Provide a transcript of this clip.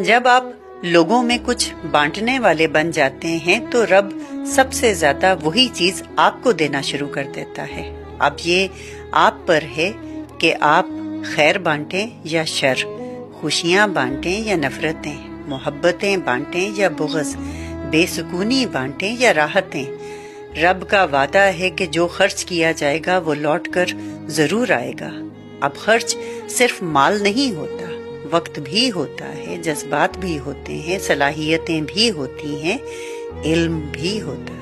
जब आप लोगों में कुछ बांटने वाले बन जाते हैं तो रब सबसे ज्यादा वही चीज आपको देना शुरू कर देता है। अब ये आप पर है कि आप खैर बांटें या शर, खुशियां बांटें या नफरतें, मोहब्बतें बांटें या बुग़्ज़, बेसुकूनी बांटें या राहतें। रब का वादा है कि जो खर्च किया जाएगा वो लौट कर जरूर आएगा। अब खर्च सिर्फ माल नहीं होता, वक्त भी होता है, जज्बात भी होते हैं, सलाहियतें भी होती हैं, इल्म भी होता है।